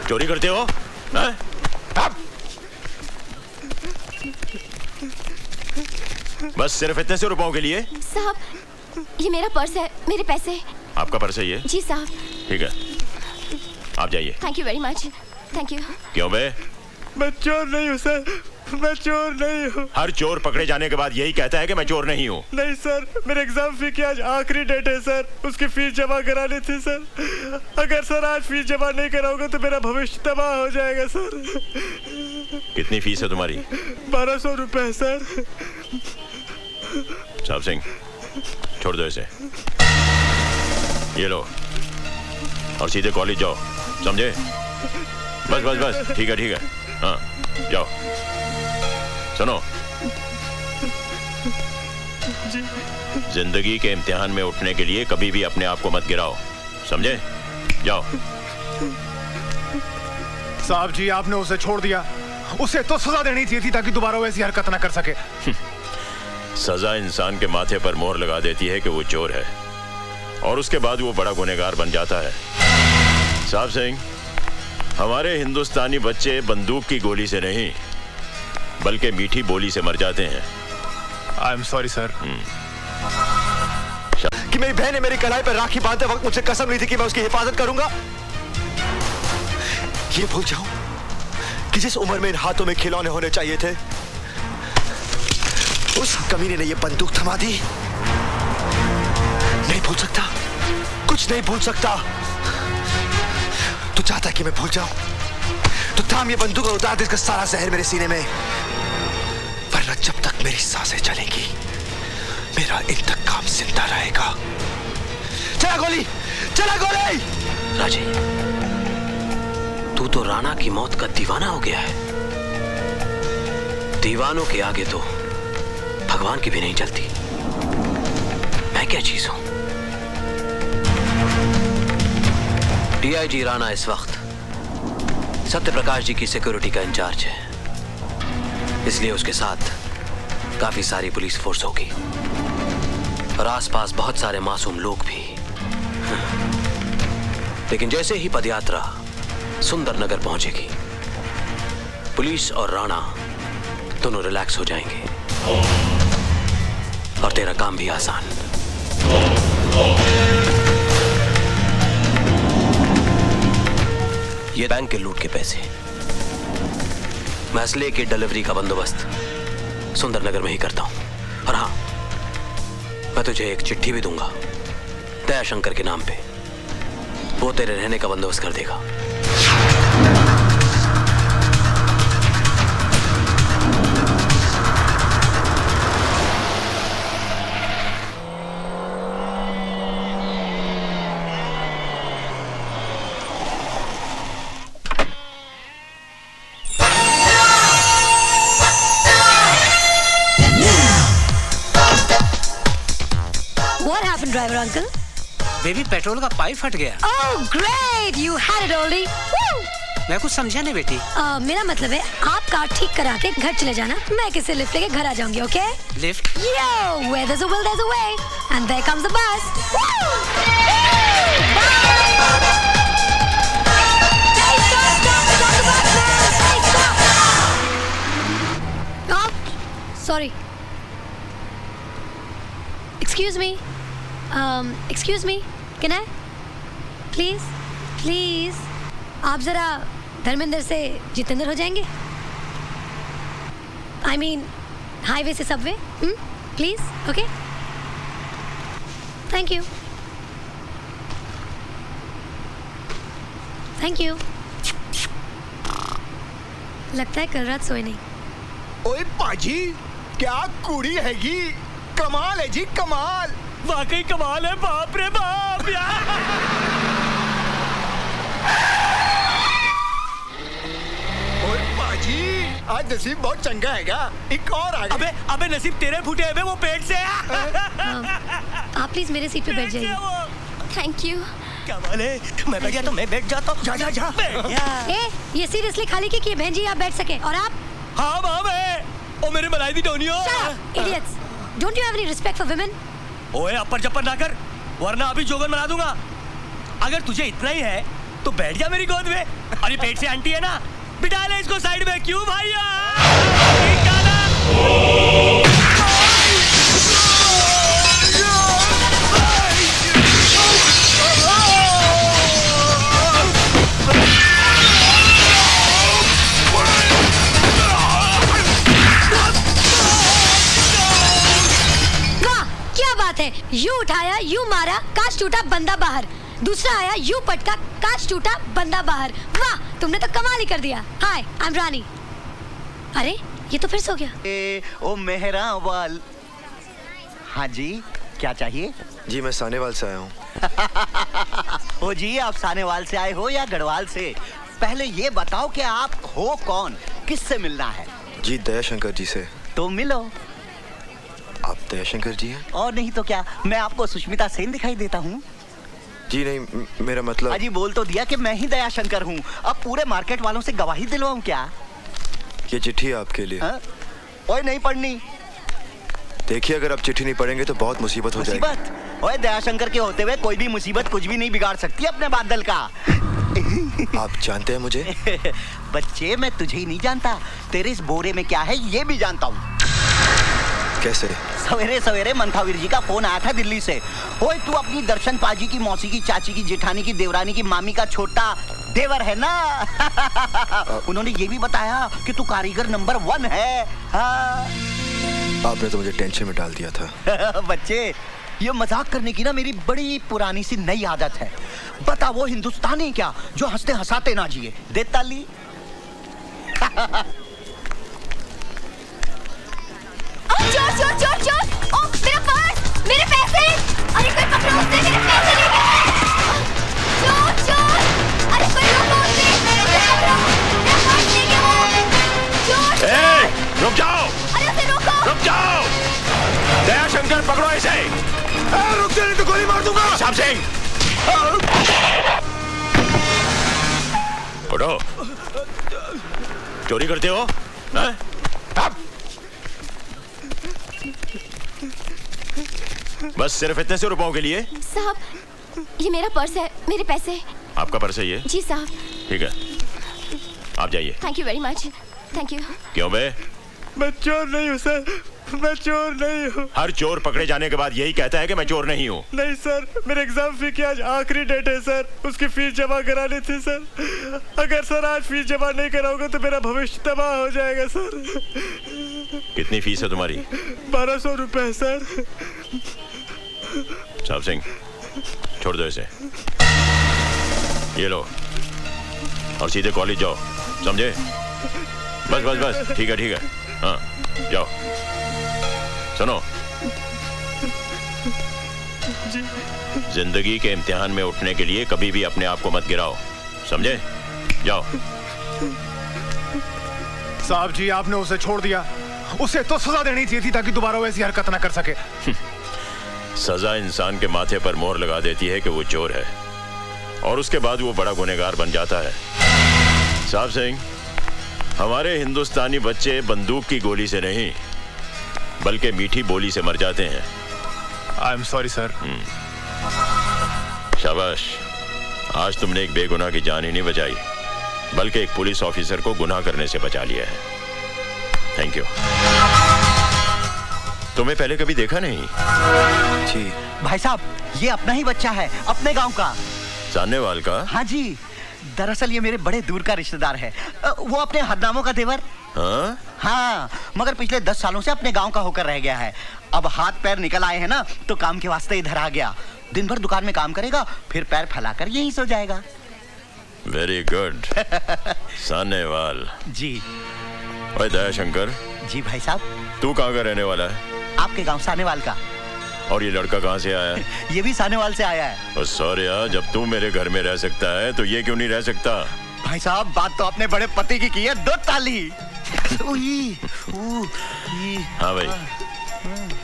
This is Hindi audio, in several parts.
चोरी करते हो? हैं? बस सिर्फ इतने से रुपयों के लिए? साहब, ये मेरा पर्स है, मेरे पैसे। आपका पर्स है ये? जी साहब। ठीक है, आप जाइए। Thank you very much. Thank you. क्यों बे? मैं चोर नहीं हूँ सर, मैं चोर नहीं हूँ। हर चोर पकड़े जाने के बाद यही कहता है कि मैं चोर नहीं हूँ। नहीं सर, मेरे एग्जाम फी की आज आखिरी डेट है सर, उसकी फीस जमा करानी थी सर। अगर सर आज फीस जमा नहीं कराऊंगा तो मेरा भविष्य तबाह हो जाएगा सर। कितनी फीस है तुम्हारी? 1200 रुपए सर। साहब सिंह, छोड़ दो इसे। ये लो और सीधे कॉलेज जाओ, समझे? बस बस बस, ठीक है, हाँ जाओ। सुनो, जिंदगी के इम्तिहान में उठने के लिए कभी भी अपने आप को मत गिराओ, समझे? जाओ। साहब जी, आपने उसे छोड़ दिया, उसे तो सजा देनी चाहिए थी ताकि दोबारा वैसी हरकत ना कर सके। सजा इंसान के माथे पर मोहर लगा देती है कि वो चोर है, और उसके बाद वो बड़ा गुनहगार बन जाता है। साहब सिंह, हमारे हिंदुस्तानी बच्चे बंदूक की गोली से नहीं बल्कि मीठी बोली से मर जाते हैं। I am sorry sir. कि मेरी बहन ने मेरी कलाई पर राखी बांधते वक्त मुझसे कसम ली थी कि मैं उसकी हिफाजत करूंगा। ये भूल जाऊं कि जिस उम्र में इन हाथों में खिलौने होने चाहिए थे, उस कमीने ने ये बंदूक थमा दी। नहीं भूल सकता, कुछ नहीं भूल सकता। तू चाहता कि मैं भूल जाऊं तो थाम ये बंदूक और उतार दे इसका सारा जहर मेरे सीने में, वरना जब तक मेरी सांसें चलेंगी मेरा इंतकाम जिंदा रहेगा। चला गोली, चला गोली। राजे, तू तो राणा की मौत का दीवाना हो गया है। दीवानों के आगे तो भगवान की भी नहीं चलती। मैं क्या चीज हूं? डीआईजी राणा इस वक्त सत्यप्रकाश जी की सिक्योरिटी का इंचार्ज है, इसलिए उसके साथ काफी सारी पुलिस फोर्स होगी और आसपास बहुत सारे मासूम लोग भी। लेकिन जैसे ही पदयात्रा सुंदर नगर पहुंचेगी, पुलिस और राणा दोनों रिलैक्स हो जाएंगे और तेरा काम भी आसान। ये बैंक के लूट के पैसे, मैं असले की डिलीवरी का बंदोबस्त सुंदर नगर में ही करता हूं। और हाँ, मैं तुझे एक चिट्ठी भी दूंगा दयाशंकर के नाम पे, वो तेरे रहने का बंदोबस्त कर देगा। ड्राइवर अंकल, बेबी पेट्रोल का पाइप फट गया। Oh great, you had it already. मैं कुछ समझा नहीं बेटी। मेरा मतलब है आप कार ठीक करा के घर चले जाना, मैं किसी लिफ्ट लेके घर आ जाऊंगी। Okay? Lift? Yo, where there's a will there's a way, and there comes the bus. Sorry. Excuse me. Can I? Please. आप जरा धर्मेंद्र से जितेंद्र हो जाएंगे? I mean, हाईवे से Subway? Please, okay? Thank you. लगता है कल रात सोए नहीं। ओए पाजी, क्या कुड़ी हैगी, कमाल है जी, कमाल। वाकई कमाल है, बाप रे बाप यार। ओए पाजी, आज नसीब बहुत चंगा हैगा, एक और आ गया। अबे नसीब तेरे फूटे है, वो पेट से है। आप प्लीज मेरे सीट पे बैठ जाइए। Thank you. कमाल है, मैं बैठ जाता हूँ, मैं बैठ जाता हूँ। जा। ये सीट इसलिए खाली की बहन जी आप बैठ सके, और आप? हाँ मैं, ओ मेरे मलाई दी Tonio. Idiots, don't you have any respect for women? ओए अपर जपर ना कर, वरना अभी जोगन बना दूंगा। अगर तुझे इतना ही है तो बैठ जा मेरी गोद में। और ये पेट से आंटी है ना, बिठा ले इसको साइड में। क्यों भैया? यूं उठाया, यूं मारा, कांच टूटा, बंदा बाहर। दूसरा आया, यूं पटका, कांच टूटा, बंदा बाहर। वाह, तुमने तो कमाल ही कर दिया। हाय, आई एम रानी। अरे ये तो फिर सो गया। ओ मेहरा वाल। हाँ जी, क्या चाहिए? जी मैं सानेवाल से आया हूँ। ओ जी, आप सानेवाल से आए हो या गढ़वाल से? पहले ये बताओ कि आप हो कौन, किससे मिलना है? जी दयाशंकर जी से। तो मिलो। आप दयाशंकर जी हैं? और नहीं तो क्या, मैं आपको सुष्मिता सेन दिखाई देता हूँ? जी नहीं, मेरा मतलब। अजी बोल तो दिया कि मैं ही दयाशंकर हूँ। अब पूरे मार्केट वालों से गवाही दिलवाऊं क्या? ये चिट्ठी है आपके लिए। ओए नहीं पढ़नी। देखिए, अगर आप चिट्ठी नहीं पढ़ेंगे तो बहुत मुसीबत हो जाएगी। मुसीबत? ओए दयाशंकर के होते हुए कोई भी मुसीबत कुछ भी नहीं बिगाड़ सकती अपने बादल का। आप जानते हैं मुझे? बच्चे, मैं तुझे ही नहीं जानता, तेरे इस बोरे में क्या है ये भी जानता हूँ। कैसे? सवेरे सवेरे मंथावीर जी का फोन आया था दिल्ली से। ओए तू अपनी दर्शन पाजी की मौसी की चाची की जेठानी की देवरानी की मामी का छोटा देवर है ना? उन्होंने ये भी बताया कि तू कारीगर नंबर 1 है। हाँ। आपने तो मुझे टेंशन में डाल दिया था। बच्चे, ये मजाक करने की ना मेरी बड़ी पुरानी सी नई आदत है। बता वो हिंदुस्तानी क्या जो हंसते हंसाते ना जिए। दे ताली। चोर चोर चोर चोर! ओह, मेरा पर्स, मेरे पैसे! अरे कोई पकड़ो उसे, मेरे पैसे ले गए! चोर चोर! अरे कोई रोको उसे, उसे पकड़ो! मेरा पर्स ले गया वो! चोर चोर! रुक जाओ! अरे उसे रोको! रुक जाओ! दयाशंकर पकड़ो इसे! रुक जा, नहीं तो गोली मार दूंगा। श्याम सिंह! उठो! चोरी करते हो? हाँ? बस सिर्फ इतने से रुपयों के लिए? साहब, ये मेरा पर्स है, मेरे पैसे। आपका पर्स है ये? जी साहब। ठीक है, आप जाइए। Thank you very much. Thank you. क्यों बे? मैं चोर नहीं हूँ सर, मैं चोर नहीं हूँ। हर चोर पकड़े जाने के बाद यही कहता है कि मैं चोर नहीं हूँ। नहीं सर, मेरे एग्जाम फी की आज आखिरी डेट है सर, उसकी फीस जमा करानी थी सर। अगर सर आज फीस जमा नहीं कराऊंगा तो मेरा भविष्य तबाह हो जाएगा सर। कितनी फीस है तुम्हारी? 1200 रुपए सर। साहब सिंह, छोड़ दो इसे। ये लो और सीधे कॉलेज जाओ, समझे? बस बस बस, ठीक है। हाँ, जाओ। सुनो, जिंदगी के इम्तिहान में उठने के लिए कभी भी अपने आप को मत गिराओ, समझे? जाओ। साहब जी, आपने उसे छोड़ दिया। उसे तो सजा देनी चाहिए थी ताकि दोबारा वैसी हरकत ना कर सके। सजा इंसान के माथे पर मोहर लगा देती है कि वो चोर है, और उसके बाद वो बड़ा गुनहगार बन जाता है। साहब सिंह, हमारे हिंदुस्तानी बच्चे बंदूक की गोली से नहीं बल्कि मीठी बोली से मर जाते हैं। I am sorry sir. शाबाश, आज तुमने एक बेगुनाह की जान ही नहीं बचाई बल्कि एक पुलिस ऑफिसर को गुनाह करने से बचा लिया है। Thank you. तुम्हें पहले कभी देखा नहीं? जी भाई साहब, ये अपना ही बच्चा है, अपने गांव का। सानेवाल का? हाँ जी, दरअसल ये मेरे बड़े दूर का रिश्तेदार है। वो अपने हरनामों का देवर। हाँ, मगर पिछले 10 सालों से अपने गांव का होकर रह गया है। अब हाथ पैर निकल आए हैं ना, तो काम के वास्ते इधर आ गया। दिन भर दुकान में काम करेगा, फिर पैर फैलाकर यहीं सो जाएगा। Very good. सानेवाल जी। ओए दयाशंकर। जी भाई साहब। तू कहाँ का रहने वाला है? आपके गांव सानेवाल का। और ये लड़का कहाँ से आया है? ये भी सानेवाल से आया है। सॉरी यार, जब तू मेरे घर में रह सकता है तो ये क्यों नहीं रह सकता? भाई साहब, बात तो अपने बड़े पति की है, 2 ताली। हाँ भाई,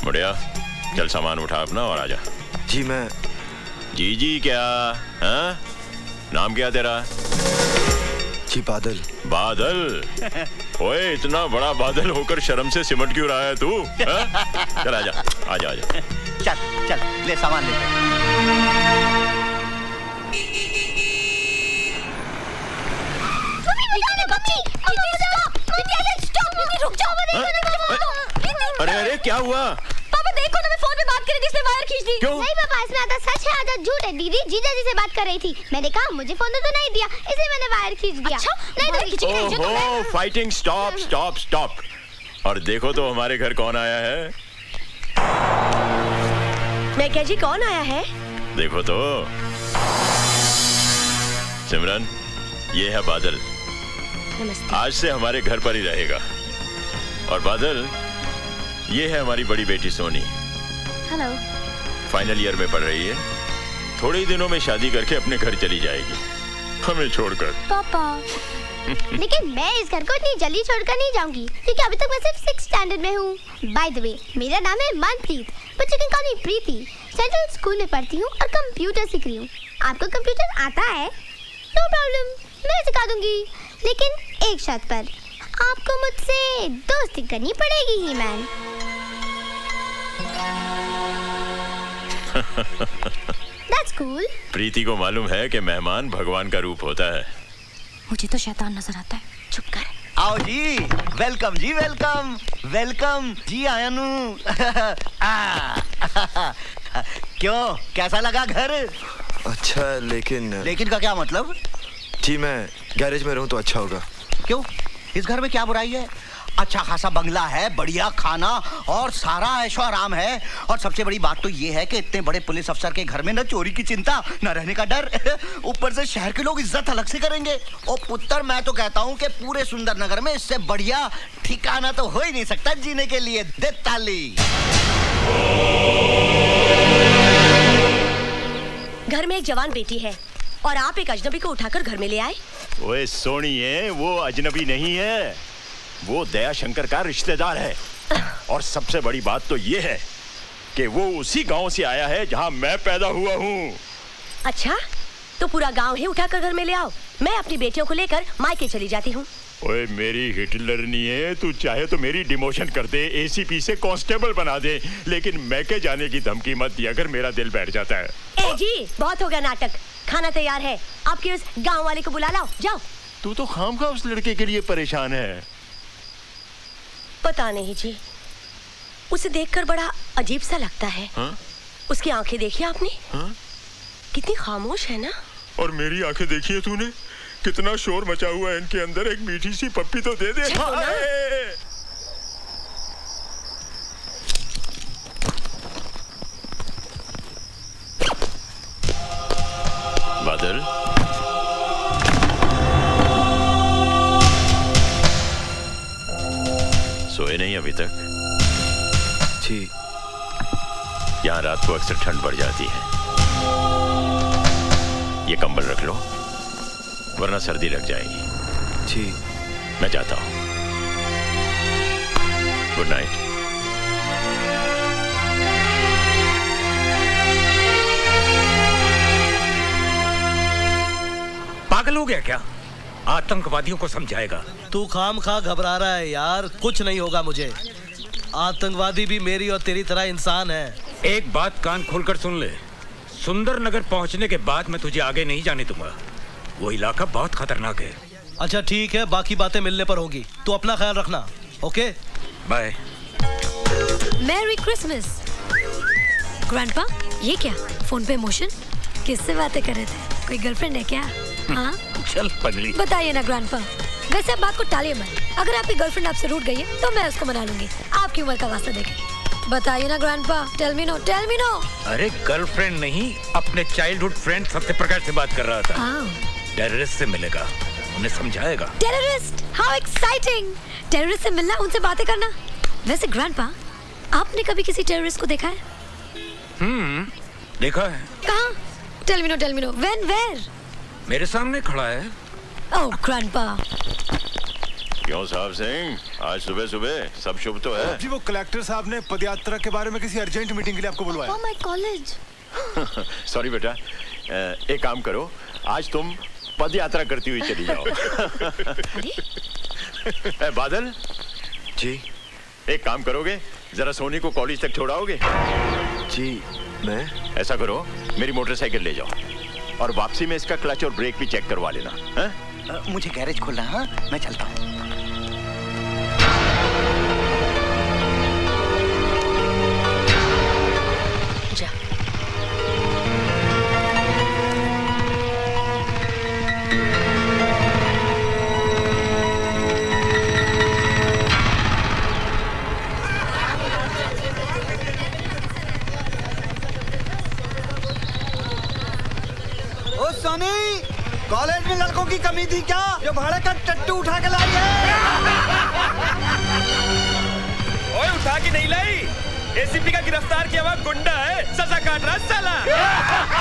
बढ़िया। चल सामान उठा अपना और आजा। जी मैं। जी क्या? हाँ? नाम क्या तेरा? जी बादल। बादल? ओए, इतना बड़ा बादल होकर शर्म से सिमट क्यों रहा है तू? चल आजा। चल ले सामान ले। रुक जाओ, मैं देखो ना, मुझे फोन दो। अरे अरे क्या हुआ? पापा देखो ना, मैं फोन पे बात कर रही थी, इसने वायर खींच दी। क्यों? नहीं पापा, इसमें आधा सच है आधा झूठ है। दीदी जीजा जी से बात कर रही थी, मैंने कहा मुझे फोन तो नहीं दिया, इसलिए मैंने वायर खींच दिया। अच्छा, नहीं तो ओहो, फाइटिंग स्टॉप स्टॉप स्टॉप। और देखो तो हमारे घर कौन आया है। मैं क्या जी, कौन आया है? देखो तो सिमरन, ये है बादल। नमस्ते। आज से हमारे घर पर ही रहेगा। और बादल, ये है हमारी बड़ी बेटी सोनी। हेलो। फाइनल ईयर में पढ़ रही है। थोड़े ही दिनों में शादी करके अपने घर चली जाएगी, हमें छोड़कर। पापा लेकिन मैं इस घर को इतनी जल्दी छोड़कर नहीं जाऊंगी, क्योंकि अभी तक मैं सिर्फ 6th स्टैंडर्ड में हूँ। बाय द वे, मेरा नाम है Manpreet, but you can call me Preeti. Central school में पढ़ती हूँ और कंप्यूटर सीख रही हूँ। आपको कंप्यूटर आता है? नो प्रॉब्लम, मैं सिखा दूंगी, लेकिन एक शर्त पर। आपको मुझसे दोस्ती करनी पड़ेगी ही मैन। That's cool. प्रीति को मालूम है कि मेहमान भगवान का रूप होता है। मुझे तो शैतान नजर आता है। चुप कर। आओ जी, वेलकम जी, वेलकम वेलकम जी आयानू। क्यों, कैसा लगा घर? अच्छा लेकिन लेकिन का क्या मतलब? जी मैं गैरेज में रहूं तो अच्छा होगा। क्यों, इस घर में क्या बुराई है? अच्छा खासा बंगला है, बढ़िया खाना और सारा ऐशो आराम है। और सबसे बड़ी बात तो ये है कि इतने बड़े पुलिस अफसर के घर में न चोरी की चिंता, न रहने का डर। ऊपर से शहर के लोग इज्जत अलग से करेंगे। ओ पुत्र, मैं तो कहता हूँ कि पूरे सुंदर नगर में इससे बढ़िया ठिकाना तो हो ही नहीं सकता जीने के लिए। दे ताली। घर में एक जवान बेटी है और आप एक अजनबी को उठाकर घर में ले आए। ओए सोनिए, वो अजनबी नहीं है, वो दया शंकर का रिश्तेदार है। और सबसे बड़ी बात तो ये है कि वो उसी गांव से आया है जहां मैं पैदा हुआ हूँ। अच्छा, तो पूरा गांव ही उठाकर घर में ले आओ। मैं अपनी बेटियों को लेकर मायके चली जाती हूँ। ओए मेरी हिटलर नहीं है, तू चाहे तो मेरी डिमोशन कर दे, एसीपी से कांस्टेबल बना दे, लेकिन मैके जाने की धमकी मत दिया कर, मेरा दिल बैठ जाता है। ए जी, बहुत हो गया नाटक। खाना तैयार है, आपके उस गांव वाले को बुला लाओ, जाओ। तू तो खामखा उस लड़के के लिए परेशान है। पता नहीं जी, उसे देखकर बड़ा अजीब सा लगता है। हा? उसकी आंखें देखी आपने? हा? कितनी खामोश है ना। और मेरी आंखें देखी है तूने? कितना शोर मचा हुआ है इनके अंदर। एक मीठी सी पप्पी तो दे दे। बादल, सोए नहीं अभी तक? जी। यहाँ रात को अक्सर ठंड बढ़ जाती है। ये कंबल रख लो, वरना सर्दी लग जाएगी। जी। मैं जाता हूँ। Good night. पागल हो गया क्या? आतंकवादियों को समझाएगा। तू खाम खा घबरा रहा है यार, कुछ नहीं होगा मुझे। आतंकवादी भी मेरी और तेरी तरह इंसान है। एक बात कान खोलकर सुन ले, सुंदर नगर पहुंचने के बाद मैं तुझे आगे नहीं जाने दूंगा। वो इलाका बहुत खतरनाक है। अच्छा ठीक है, बाकी बातें मिलने पर होगी। तू अपना ख्याल रखना, okay? Bye. Merry Christmas. Grandpa, ये क्या फोन पे इमोशन? किससे बातें कर रहे थे? कोई गर्लफ्रेंड है क्या? हाँ? चल पगली। बताइए ना ग्रैंडपा। वैसे अब बात को टालिए मत। अगर आपकी गर्लफ्रेंड आपसे रूठ गई है तो मैं उसको मना लूंगी, आपकी उम्र का वास्ता देके। बताइए ना grandpa, tell me no, tell me no. अरे गर्लफ्रेंड नहीं, अपने चाइल्डहुड फ्रेंड सत्यप्रकाश से बात कर रहा था। टेररिस्ट से मिलेगा, उन्हें समझाएगा। टेररिस्ट? How exciting! टेररिस्ट से मिलना, उनसे बातें करना। वैसे ग्रैंडपा, आपने कभी किसी टेररिस्ट को देखा है? देखा है। कहाँ? Tell me no, tell me no. When, where? मेरे सामने खड़ा है। Oh grandpa. क्यों साहब सिंह, आज सुबह सुबह सब शुभ तो है? जी वो कलेक्टर साहब ने पदयात्रा के बारे में किसी अर्जेंट मीटिंग के लिए आपको बुलवाया। My college. सॉरी बेटा, एक काम करो, आज तुम पद यात्रा करती हुई चली जाओ। बादल जी। एक काम करोगे, जरा सोनी को कॉलेज तक छोड़ाओगे? जी मैं। ऐसा करो, मेरी मोटरसाइकिल ले जाओ और वापसी में इसका क्लच और ब्रेक भी चेक करवा लेना। मुझे गैरेज खोलना है, मैं चलता हूँ। कॉलेज में लड़कों की कमी थी क्या जो भाड़े का टट्टू उठा के लाई है? ओए उठा के नहीं लाई, एसीपी का गिरफ्तार किया हुआ गुंडा है, सजा काट रहा साला।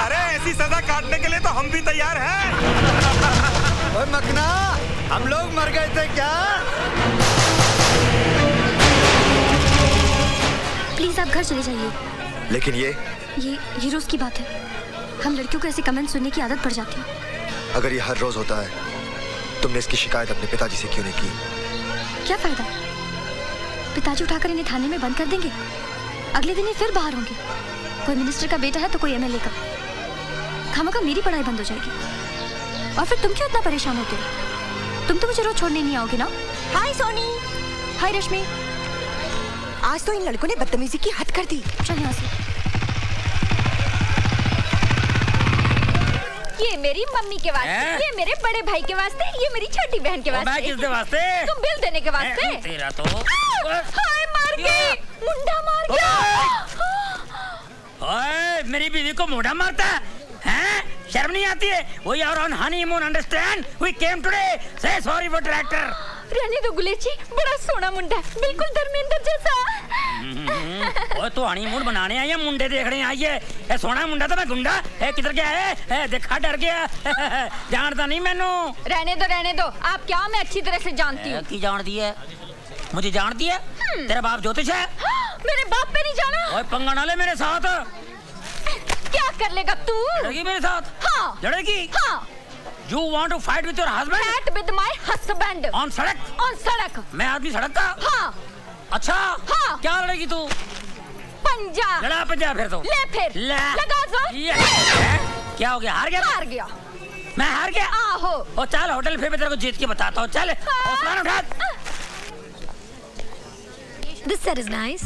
अरे ऐसी सजा काटने के लिए तो हम भी तैयार हैं। ओए मकना, हम लोग मर गए थे क्या? प्लीज आप घर चले जाइए। लेकिन ये रोज की बात है। हम लड़कियों को ऐसे कमेंट सुनने की आदत पड़ जाती है। अगर ये हर रोज होता है, तुमने इसकी शिकायत अपने पिताजी से क्यों नहीं की? क्या फायदा? पिताजी उठाकर इन्हें थाने में बंद कर देंगे, अगले दिन ही फिर बाहर होंगे। कोई मिनिस्टर का बेटा है तो कोई एमएलए का। खामखा मेरी पढ़ाई बंद हो जाएगी। और फिर तुम क्यों इतना परेशान होते हो? तुम तो मुझे रोज छोड़ने नहीं आओगे ना? हाय सोनी। हाय रश्मि। आज तो इन लड़कों ने बदतमीजी की हद कर दी। चल यहाँ से। ये मेरी मम्मी के वास्ते, ये मेरे बड़े भाई के वास्ते, ये मेरी छोटी बहन के वास्ते। मैं किसके वास्ते? तुम बिल देने के वास्ते। तेरा तो हाय मार गई, मुंडा मार गया। ओए मेरी बीवी को मुंडा मारता है? शर्म नहीं आती है? We are on honeymoon, understand? We came today. Say sorry for tractor. रहने दो गुलेची, बड़ा सोना मुंडा, बिल्कुल धर्मेंद्र जैसा। ओए तो हनीमून बनाने आई है, मुंडे देखने आई है? ए सोना मुंडा तो मैं गुंडा है, किधर गया है? देखा डर गया। जानता नहीं मैनू। रहने दो, आप क्या मैं अच्छी तरह से जानती हूँ। की जानती है? मुझे जानती है? तेरा बाप ज्योतिष है? मेरे बाप पे नहीं जाना। ओए पंगा ना ले मेरे साथ। क्या कर लेगा तू? लड़ेगी मेरे साथ? हाँ। लड़ेगी? हाँ। You want to fight with your husband? Fight with my husband. On सड़क? On सड़क। मैं आदमी सड़क का? हाँ। अच्छा? हाँ। क्या लड़ेगी तू? पंजा। लड़ा पंजा फिर तो। ले फिर। लगा जोर। क्या हो गया? हार गया? हार गया। मैं हार गया? आहो। ओ चल होटल फिर मैं तेरे को जीत के बताता हूँ। चल हौसला उठा। This set is nice.